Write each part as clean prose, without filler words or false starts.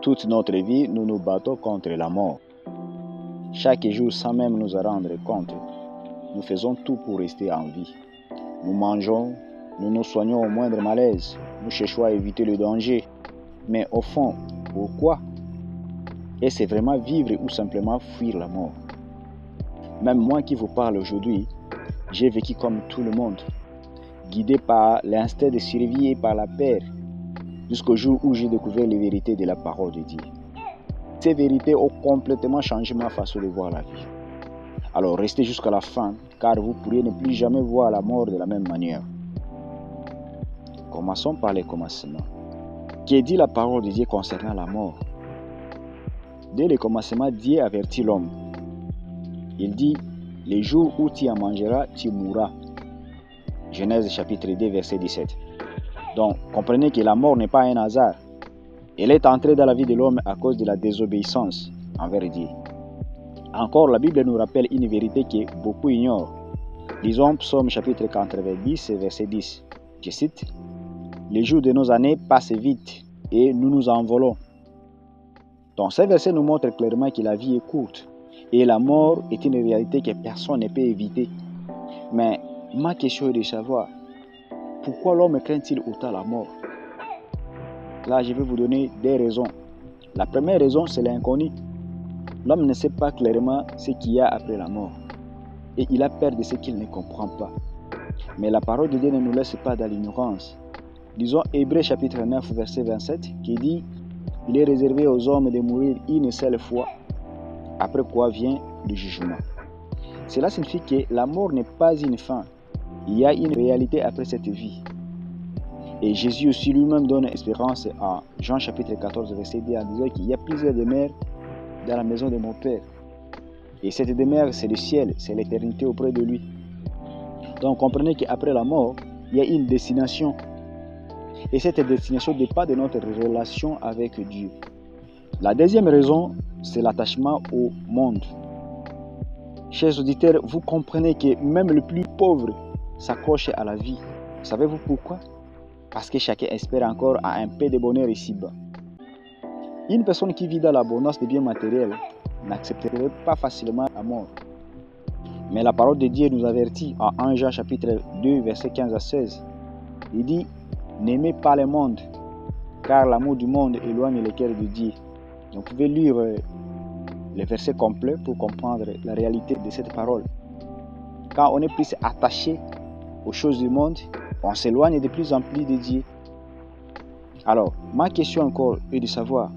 Toute notre vie, nous nous battons contre la mort. Chaque jour, sans même nous en rendre compte, nous faisons tout pour rester en vie. Nous mangeons, nous nous soignons au moindre malaise, nous cherchons à éviter le danger. Mais au fond, pourquoi? Est-ce vraiment vivre ou simplement fuir la mort? Même moi qui vous parle aujourd'hui, j'ai vécu comme tout le monde, guidé par l'instinct de survie et par la peur, jusqu'au jour où j'ai découvert les vérités de la parole de Dieu. Ces vérités ont complètement changé ma façon de voir la vie. Alors restez jusqu'à la fin, car vous pourriez ne plus jamais voir la mort de la même manière. Commençons par les commencements. Qu'est dit la parole de Dieu concernant la mort? Dès le commencement, Dieu avertit l'homme. Il dit, les jours où tu en mangeras, tu mourras. Genèse chapitre 2, verset 17. Donc, comprenez que la mort n'est pas un hasard. Elle est entrée dans la vie de l'homme à cause de la désobéissance envers Dieu. Encore, la Bible nous rappelle une vérité que beaucoup ignorent. Lisons Psaume chapitre 90, verset 10. Je cite, « Les jours de nos années passent vite et nous nous envolons. » Donc, ce verset nous montre clairement que la vie est courte et la mort est une réalité que personne ne peut éviter. Mais ma question est de savoir, pourquoi l'homme craint-il autant la mort? Là, je vais vous donner des raisons. La première raison, c'est l'inconnu. L'homme ne sait pas clairement ce qu'il y a après la mort. Et il a peur de ce qu'il ne comprend pas. Mais la parole de Dieu ne nous laisse pas dans l'ignorance. Disons Hébreux chapitre 9, verset 27, qui dit « Il est réservé aux hommes de mourir une seule fois, après quoi vient le jugement. » Cela signifie que la mort n'est pas une fin. Il y a une réalité après cette vie. Et Jésus aussi lui-même donne espérance en Jean chapitre 14, verset 2, en disant qu'il y a plusieurs demeures dans la maison de mon Père. Et cette demeure, c'est le ciel, c'est l'éternité auprès de lui. Donc comprenez qu'après la mort, il y a une destination. Et cette destination dépend de notre relation avec Dieu. La deuxième raison, c'est l'attachement au monde. Chers auditeurs, vous comprenez que même le plus pauvre s'accroche à la vie. Savez-vous pourquoi? Parce que chacun espère encore à un peu de bonheur ici-bas. Une personne qui vit dans l'abondance des biens matériels n'accepterait pas facilement la mort. Mais la parole de Dieu nous avertit en 1 Jean chapitre 2, verset 15 à 16. Il dit, « N'aimez pas le monde, car l'amour du monde éloigne le cœur de Dieu. » Vous pouvez lire le verset complet pour comprendre la réalité de cette parole. Quand on est plus attaché aux choses du monde, on s'éloigne de plus en plus de Dieu. Alors, ma question encore est de savoir,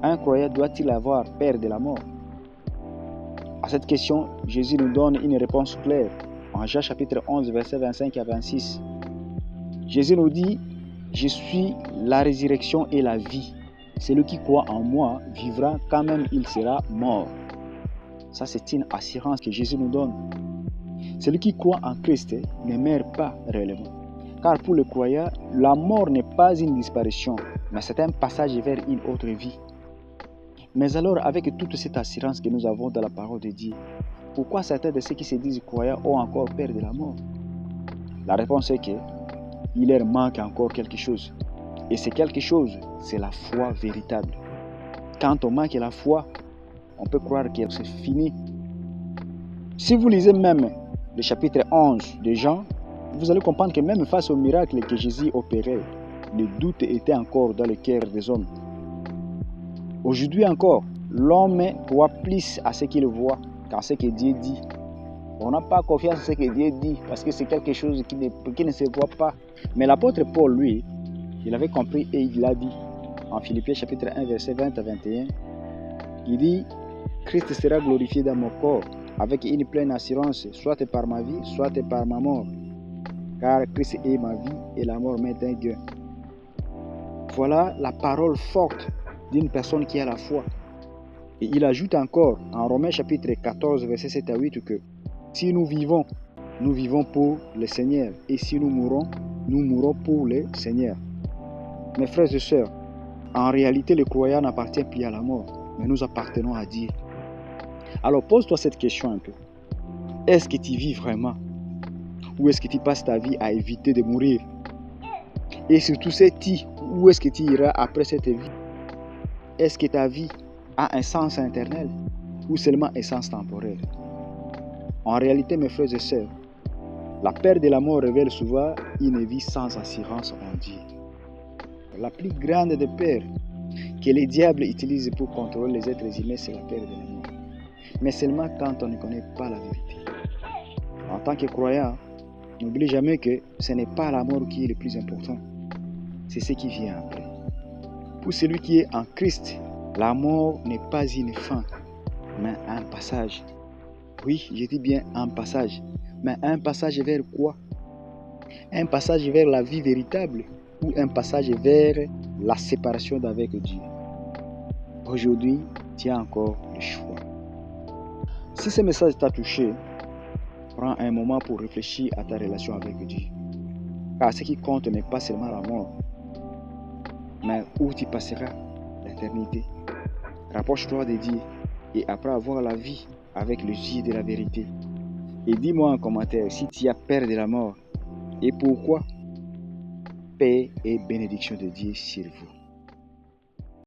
un croyant doit-il avoir peur de la mort? À cette question, Jésus nous donne une réponse claire en Jean chapitre 11, verset 25 à 26. Jésus nous dit, « Je suis la résurrection et la vie. Celui qui croit en moi vivra quand même il sera mort. » Ça, c'est une assurance que Jésus nous donne. Celui qui croit en Christ ne meurt pas réellement. Car pour le croyant, la mort n'est pas une disparition, mais c'est un passage vers une autre vie. Mais alors, avec toute cette assurance que nous avons dans la parole de Dieu, pourquoi certains de ceux qui se disent croyants ont encore peur de la mort? La réponse est qu'il leur manque encore quelque chose. Et c'est quelque chose, c'est la foi véritable. Quand on manque la foi, on peut croire que c'est fini. Si vous lisez même le chapitre 11 de Jean, vous allez comprendre que même face au miracle que Jésus opérait, le doute était encore dans le cœur des hommes. Aujourd'hui encore, l'homme croit plus à ce qu'il voit qu'à ce que Dieu dit. On n'a pas confiance en ce que Dieu dit parce que c'est quelque chose qui ne se voit pas. Mais l'apôtre Paul, lui, il avait compris et il l'a dit en Philippiens chapitre 1, verset 20 à 21. Il dit, « Christ sera glorifié dans mon corps avec une pleine assurance, soit par ma vie, soit par ma mort. Car Christ est ma vie et la mort m'est un gain. » Voilà la parole forte d'une personne qui a la foi. Et il ajoute encore en Romains chapitre 14, verset 7 à 8 que si nous vivons pour le Seigneur. Et si nous mourrons pour le Seigneur. Mes frères et sœurs, en réalité, le croyant n'appartient plus à la mort, mais nous appartenons à Dieu. Alors pose-toi cette question un peu. Est-ce que tu vis vraiment? Ou est-ce que tu passes ta vie à éviter de mourir? Et surtout, sais-tu où est-ce que tu iras après cette vie? est-ce que ta vie a un sens éternel ou seulement un sens temporel? En réalité, mes frères et sœurs, la peur de la mort révèle souvent une vie sans assurance en Dieu. La plus grande des peurs que les diables utilisent pour contrôler les êtres humains, c'est la peur de la mort. Mais seulement quand on ne connaît pas la vérité. En tant que croyant, n'oublie jamais que ce n'est pas la mort qui est le plus important, c'est ce qui vient après. Pour celui qui est en Christ, la mort n'est pas une fin, mais un passage. Oui, je dis bien un passage. Mais un passage vers quoi? Un passage vers la vie véritable ou un passage vers la séparation d'avec Dieu? Aujourd'hui, tu as encore le choix. Si ce message t'a touché, prends un moment pour réfléchir à ta relation avec Dieu. Car ce qui compte n'est pas seulement la mort, mais où tu passeras l'éternité. Rapproche-toi de Dieu et apprends à voir la vie avec les yeux de la vérité. Et dis-moi en commentaire si tu as peur de la mort et pourquoi. Paix et bénédiction de Dieu sur vous.